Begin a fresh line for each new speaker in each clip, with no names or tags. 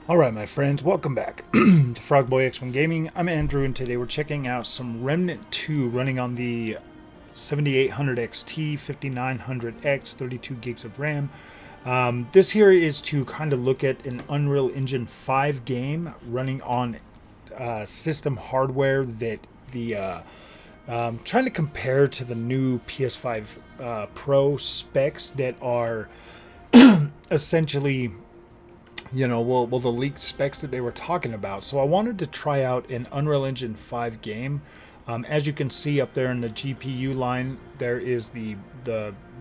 Alright my friends, welcome back to Frogboy X1 Gaming. I'm Andrew and today we're checking out some Remnant 2 running on the 7800 XT, 5900X, 32 gigs of RAM. This here is to kind of look at an Unreal Engine 5 game running on system hardware that trying to compare to the new PS5 Pro specs that are essentially the leaked specs that they were talking about. So I wanted to try out an Unreal Engine 5 game. As you can see up there in the GPU line, there is the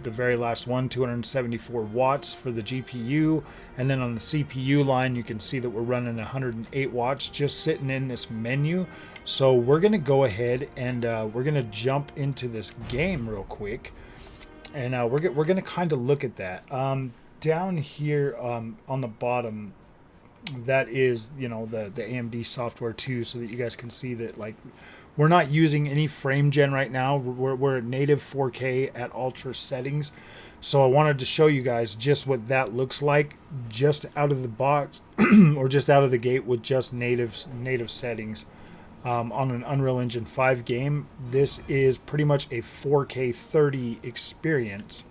very last one, 274 watts for the GPU. And then on the CPU line, you can see that we're running 108 watts just sitting in this menu. So we're going to go ahead and we're going to jump into this game real quick. And we're going to kind of look at that. Down here on the bottom, that is the AMD software too, so that you guys can see that like we're not using any frame gen right now. We're at native 4K at ultra settings. So I wanted to show you guys just what that looks like just out of the box or just out of the gate with just native settings. On an Unreal Engine 5 game, this is pretty much a 4K 30 experience.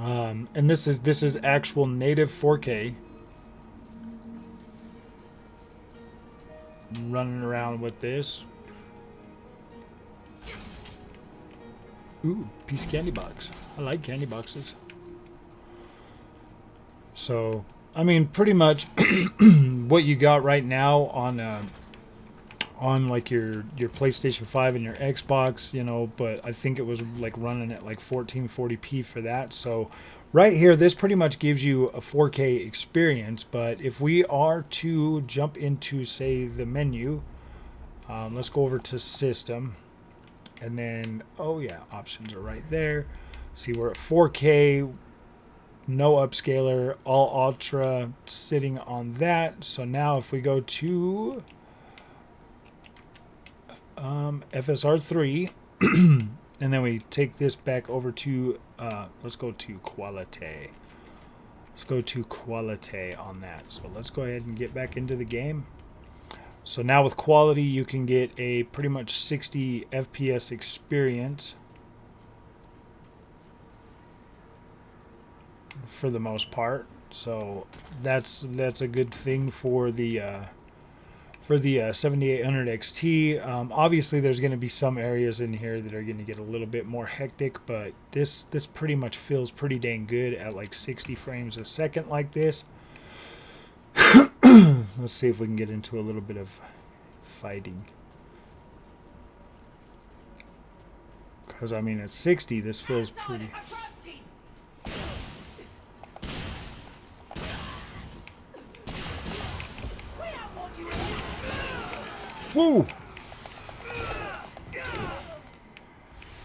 And this is actual native 4K. I'm running around with this. Ooh, piece of candy box. I like candy boxes. So, I mean, pretty much what you got right now on like your PlayStation 5 and your Xbox, but I think it was like running at like 1440p for that. So right here, this pretty much gives you a 4K experience. But if we are to jump into, say, the menu, let's go over to system, and then, oh yeah, options are right there. See, we're at 4K, no upscaler, all ultra sitting on that. So now if we go to FSR 3 and then we take this back over to let's go to quality. Let's go to quality on that. So let's go ahead and get back into the game. So now with quality, you can get a pretty much 60 FPS experience for the most part. So that's a good thing for the 7800 XT. Obviously, there's going to be some areas in here that are going to get a little bit more hectic, but this pretty much feels pretty dang good at like 60 frames a second like this. Let's see if we can get into a little bit of fighting. Because, I mean, at 60, this feels pretty... Woo!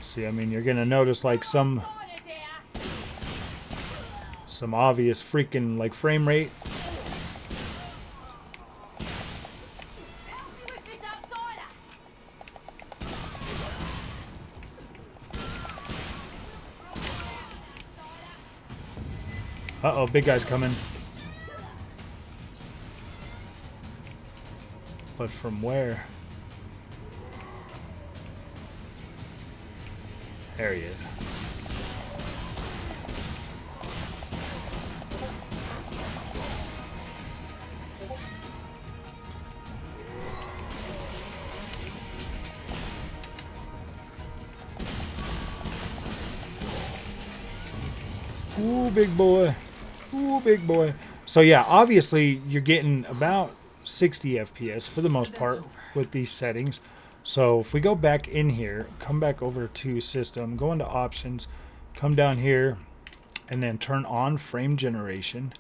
See, I mean, you're gonna notice like some obvious freaking like frame rate. Uh-oh, big guy's coming. But from where? There he is. Ooh, big boy. Ooh, big boy. So yeah, obviously you're getting about 60 FPS for the most part with these settings. So if we go back in here, come back over to system, go into options, come down here, and then turn on frame generation,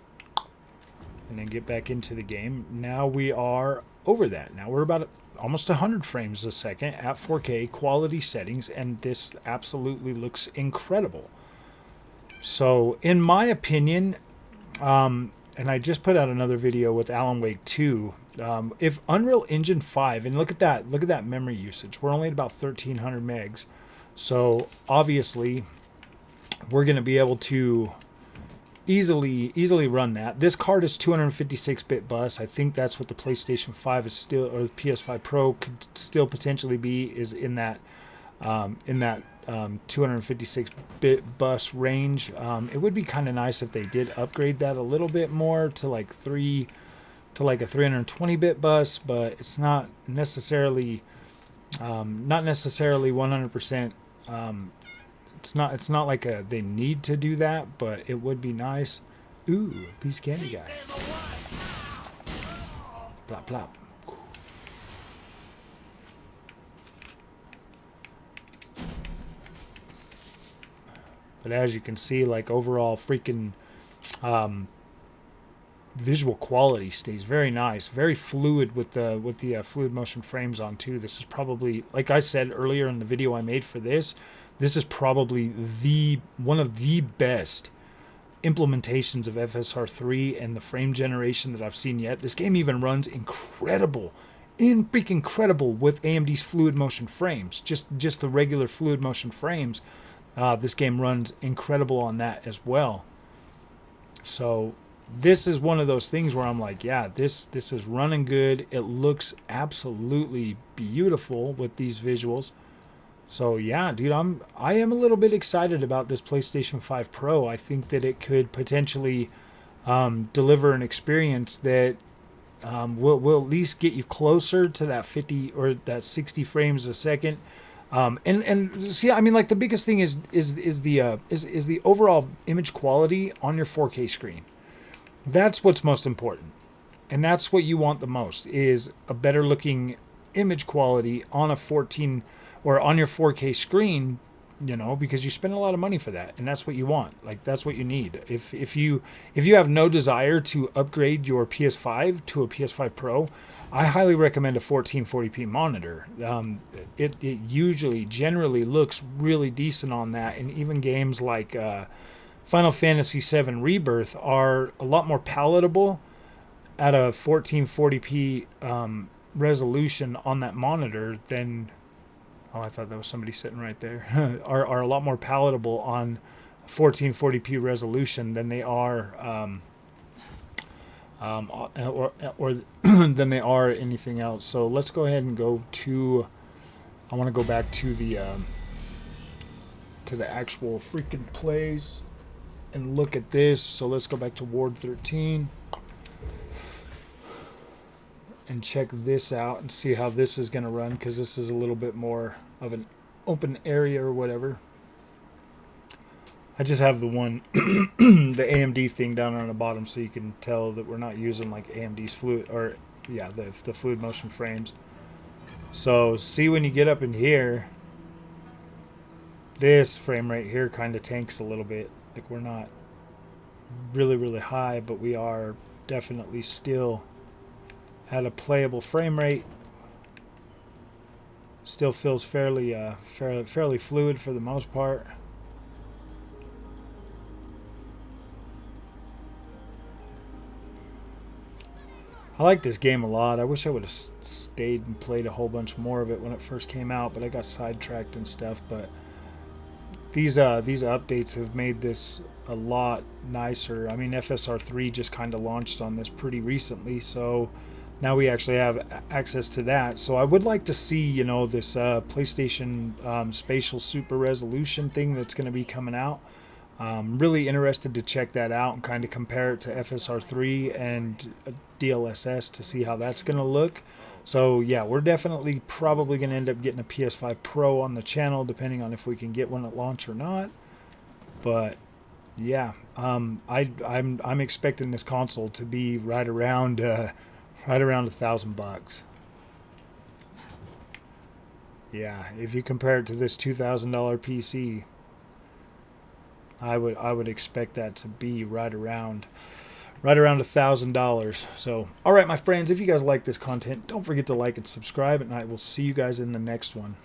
and then get back into the game. Now we are over that. Now we're about almost 100 frames a second at 4K quality settings, and this absolutely looks incredible. So in my opinion, and I just put out another video with Alan Wake 2. If Unreal Engine 5, and look at that memory usage. We're only at about 1300 megs. So obviously we're going to be able to easily run that. This card is 256-bit bus. I think that's what the PlayStation 5 is still, or the PS5 Pro could still potentially be, is in that 256-bit bus range. It would be kind of nice if they did upgrade that a little bit more to like a 320-bit bus, but it's not necessarily 100%. It's not like they need to do that, but it would be nice. Ooh, piece of candy guy. Plop plop. But as you can see, like overall freaking visual quality stays very nice, very fluid with the fluid motion frames on too. This is probably, like I said earlier in the video I made for this is probably one of the best implementations of FSR 3 and the frame generation that I've seen yet. This game even runs incredible with AMD's fluid motion frames. Just the regular fluid motion frames. This game runs incredible on that as well. So this is one of those things where I'm like, yeah, this is running good. It looks absolutely beautiful with these visuals. So yeah, dude, I am a little bit excited about this PlayStation 5 Pro. I think that it could potentially deliver an experience that will at least get you closer to that 50 or that 60 frames a second. And see, I mean, like the biggest thing is the overall image quality on your 4K screen. That's what's most important, and that's what you want the most, is a better looking image quality on a 14 or on your 4K screen, you know, because you spend a lot of money for that, and that's what you want. Like, that's what you need. If you have no desire to upgrade your PS5 to a PS5 Pro, I highly recommend a 1440p monitor. It generally looks really decent on that, and even games like Final Fantasy VII Rebirth are a lot more palatable at a 1440p resolution on that monitor than, oh, I thought that was somebody sitting right there, are a lot more palatable on 1440p resolution than they are or than they are anything else. So let's go ahead and go to, I want to go back to the actual freaking plays and look at this. So let's go back to Ward 13 and check this out and see how this is going to run, because this is a little bit more of an open area or whatever. I just have the one the AMD thing down on the bottom so you can tell that we're not using like AMD's fluid, or yeah, the fluid motion frames. So see, when you get up in here, this frame rate here kind of tanks a little bit. Like, we're not really high, but we are definitely still at a playable frame rate. Still feels fairly fluid for the most part. I like this game a lot. I wish I would have stayed and played a whole bunch more of it when it first came out, but I got sidetracked and stuff. But these updates have made this a lot nicer. I mean, FSR 3 just kind of launched on this pretty recently, so now we actually have access to that. So I would like to see, you know, this PlayStation Spatial Super Resolution thing that's going to be coming out. Really interested to check that out and kind of compare it to FSR 3 and DLSS to see how that's going to look. So yeah, we're definitely probably going to end up getting a PS5 Pro on the channel, depending on if we can get one at launch or not. But yeah, I'm expecting this console to be right around $1,000. Yeah, if you compare it to this $2,000 PC, I would expect that to be right around $1,000. So, all right, my friends, if you guys like this content, don't forget to like and subscribe, and I will see you guys in the next one.